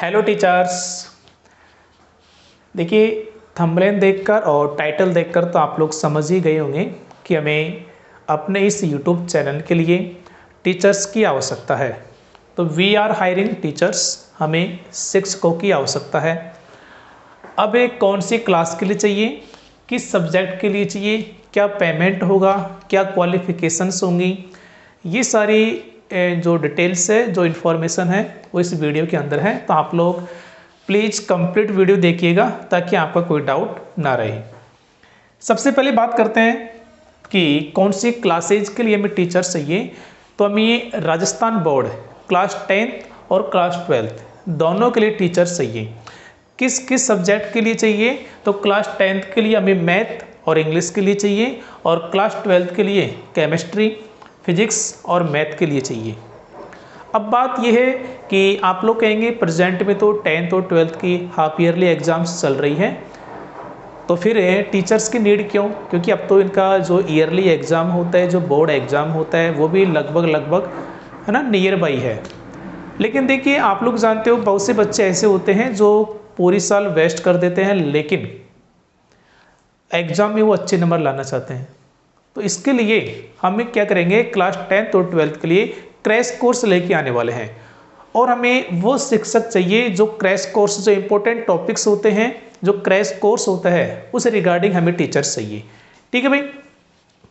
Hello teachers. देखिए, thumbnail देखकर और टाइटल देखकर तो आप लोग समझ ही गए होंगे कि हमें अपने इस यूट्यूब चैनल के लिए टीचर्स की आवश्यकता है। तो वी आर हायरिंग टीचर्स, हमें शिक्षकों की आवश्यकता है। अब एक कौन सी क्लास के लिए चाहिए, किस सब्जेक्ट के लिए चाहिए, क्या पेमेंट होगा, क्या क्वालिफिकेशंस होंगी, ये सारी जो डिटेल्स है, जो इन्फॉर्मेशन है वो इस वीडियो के अंदर है। तो आप लोग प्लीज़ कंप्लीट वीडियो देखिएगा ताकि आपका कोई डाउट ना रहे। सबसे पहले बात करते हैं कि कौन सी क्लासेज के लिए हमें टीचर चाहिए। तो हमें राजस्थान बोर्ड क्लास 10th और क्लास 12th दोनों के लिए टीचर चाहिए। किस किस सब्जेक्ट के लिए चाहिए? तो क्लास 10th के लिए हमें मैथ और इंग्लिश के लिए चाहिए, और क्लास 12th के लिए केमिस्ट्री, फिजिक्स और मैथ के लिए चाहिए। अब बात यह है कि आप लोग कहेंगे प्रेजेंट में तो 10th और 12th की हाफ ईयरली एग्जाम्स चल रही हैं, तो फिर टीचर्स की नीड क्यों? क्योंकि अब तो इनका जो ईयरली एग्ज़ाम होता है, जो बोर्ड एग्ज़ाम होता है, वो भी लगभग है ना नियर बाई है। लेकिन देखिए, आप लोग जानते हो बहुत से बच्चे ऐसे होते हैं जो पूरी साल वेस्ट कर देते हैं, लेकिन एग्ज़ाम में वो अच्छे नंबर लाना चाहते हैं। तो इसके लिए हमें क्या करेंगे, क्लास 10th और 12th के लिए क्रैश कोर्स लेके आने वाले हैं। और हमें वो शिक्षक चाहिए जो क्रैश कोर्स, जो इंपॉर्टेंट टॉपिक्स होते हैं, जो क्रैश कोर्स होता है, उस रिगार्डिंग हमें टीचर्स चाहिए। ठीक है भाई।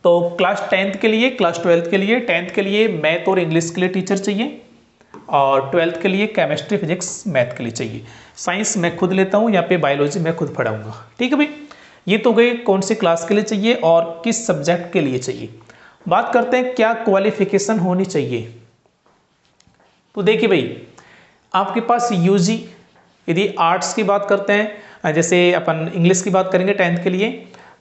तो क्लास 10th के लिए, क्लास 12th के लिए, 10th के लिए मैथ और इंग्लिश के लिए टीचर चाहिए, और 12th के लिए केमिस्ट्री, फिजिक्स, मैथ के लिए चाहिए। साइंस मैं खुद लेता हूँ, यहाँ पे बायोलॉजी मैं खुद पढ़ाऊँगा। ठीक है भाई। ये तो गए कौन सी क्लास के लिए चाहिए और किस सब्जेक्ट के लिए चाहिए। बात करते हैं क्या क्वालिफिकेशन होनी चाहिए। तो देखिए भाई, आपके पास यूजी, यदि आर्ट्स की बात करते हैं, जैसे अपन इंग्लिश की बात करेंगे 10th के लिए,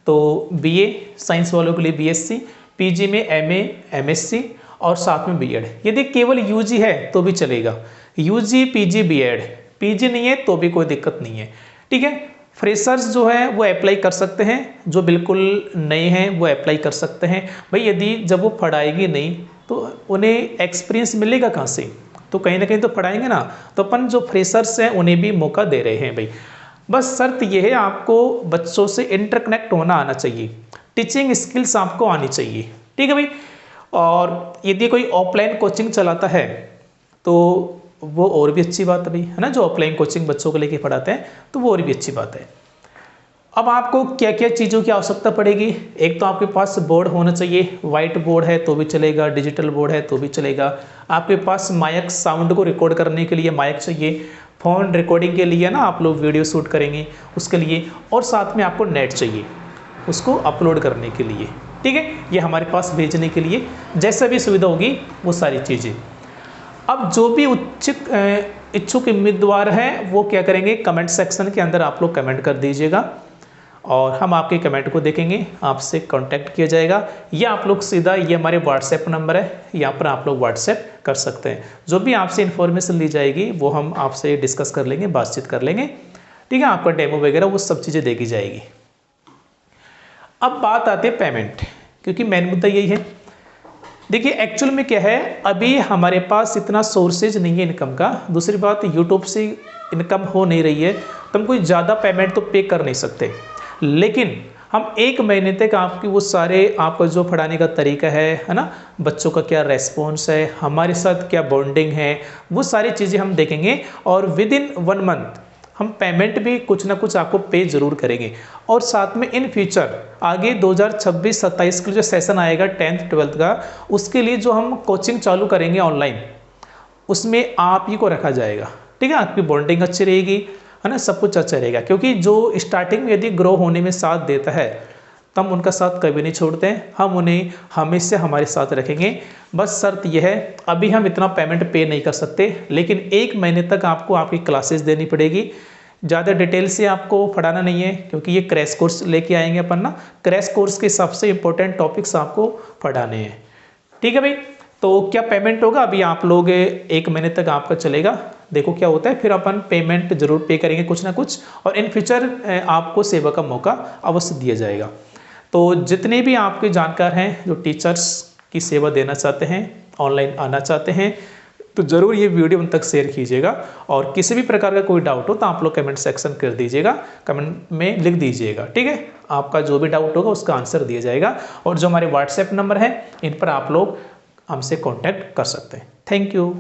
तो बीए, साइंस वालों के लिए बीएससी, पीजी में एमए, एमएससी और साथ में बीएड। यदि केवल यूजी है तो भी चलेगा, यूजी पीजी बीएड। पीजी नहीं है तो भी कोई दिक्कत नहीं है। ठीक है। फ्रेशर्स जो है वो अप्लाई कर सकते हैं, जो बिल्कुल नए हैं वो अप्लाई कर सकते हैं। भाई यदि जब वो पढ़ाएगी नहीं तो उन्हें एक्सपीरियंस मिलेगा कहाँ से? तो कहीं ना कहीं तो पढ़ाएंगे ना। तो अपन जो फ्रेशर्स हैं उन्हें भी मौका दे रहे हैं भाई। बस शर्त यह है, आपको बच्चों से इंटरकनेक्ट होना आना चाहिए, टीचिंग स्किल्स आपको आनी चाहिए। ठीक है भाई। और यदि कोई ऑफलाइन कोचिंग चलाता है तो वो और भी अच्छी बात है भाई, है ना। जो ऑफलाइन कोचिंग बच्चों को लेके पढ़ाते हैं तो वो और भी अच्छी बात है। अब आपको क्या क्या चीज़ों की आवश्यकता पड़ेगी? एक तो आपके पास बोर्ड होना चाहिए, वाइट बोर्ड है तो भी चलेगा, डिजिटल बोर्ड है तो भी चलेगा। आपके पास माइक, साउंड को रिकॉर्ड करने के लिए माइक चाहिए, फ़ोन रिकॉर्डिंग के लिए ना आप लोग वीडियो शूट करेंगे उसके लिए, और साथ में आपको नेट चाहिए उसको अपलोड करने के लिए। ठीक है। ये हमारे पास भेजने के लिए जैसा भी सुविधा होगी वो सारी चीज़ें। अब जो भी इच्छुक उम्मीदवार हैं वो क्या करेंगे, कमेंट सेक्शन के अंदर आप लोग कमेंट कर दीजिएगा और हम आपके कमेंट को देखेंगे, आपसे कांटेक्ट किया जाएगा। या आप लोग सीधा, ये हमारे व्हाट्सएप नंबर है, यहाँ पर आप लोग व्हाट्सएप कर सकते हैं। जो भी आपसे इन्फॉर्मेशन ली जाएगी वो हम आपसे डिस्कस कर लेंगे, बातचीत कर लेंगे। ठीक है। आपका डेमो वगैरह वो सब चीज़ें देखी जाएगी। अब बात आती है पेमेंट, क्योंकि मेन मुद्दा यही है। देखिए एक्चुअल में क्या है, अभी हमारे पास इतना सोर्सेज नहीं है इनकम का। दूसरी बात, यूट्यूब से इनकम हो नहीं रही है तो हम कोई ज़्यादा पेमेंट तो पे कर नहीं सकते। लेकिन हम 1 महीने तक आपकी वो सारे, आपका जो पढ़ाने का तरीका है ना, बच्चों का क्या रेस्पॉन्स है, हमारे साथ क्या बॉन्डिंग है, वो सारी चीज़ें हम देखेंगे। और विद इन 1 मंथ हम पेमेंट भी कुछ ना कुछ आपको पे जरूर करेंगे। और साथ में इन फ्यूचर आगे 2026-27 का जो सेशन आएगा 10th 12th का, उसके लिए जो हम कोचिंग चालू करेंगे ऑनलाइन, उसमें आप ही को रखा जाएगा। ठीक है। आपकी बॉन्डिंग अच्छी रहेगी, है ना, सब कुछ अच्छा रहेगा। क्योंकि जो स्टार्टिंग में यदि ग्रो होने में साथ देता है तो हम उनका साथ कभी नहीं छोड़ते हैं, हम उन्हें हमेशा हमारे साथ रखेंगे। बस शर्त यह है, अभी हम इतना पेमेंट पे नहीं कर सकते, लेकिन 1 महीने तक आपको आपकी क्लासेस देनी पड़ेगी। ज़्यादा डिटेल से आपको पढ़ाना नहीं है, क्योंकि ये क्रैश कोर्स लेके आएंगे अपन ना। क्रैश कोर्स के सबसे इंपॉर्टेंट टॉपिक्स आपको पढ़ाने हैं। ठीक है भाई। तो क्या पेमेंट होगा, अभी आप लोग 1 महीने तक आपका चलेगा, देखो क्या होता है, फिर अपन पेमेंट जरूर पे करेंगे कुछ ना कुछ, और इन फ्यूचर आपको सेवा का मौका अवश्य दिया जाएगा। तो जितने भी आपके जानकार हैं जो टीचर्स की सेवा देना चाहते हैं, ऑनलाइन आना चाहते हैं, तो ज़रूर ये वीडियो उन तक शेयर कीजिएगा। और किसी भी प्रकार का कोई डाउट हो तो आप लोग कमेंट सेक्शन कर दीजिएगा, कमेंट में लिख दीजिएगा, ठीक है। आपका जो भी डाउट होगा उसका आंसर दिया जाएगा। और जो हमारे व्हाट्सएप नंबर है इन पर आप लोग हमसे कॉन्टैक्ट कर सकते हैं। Thank you.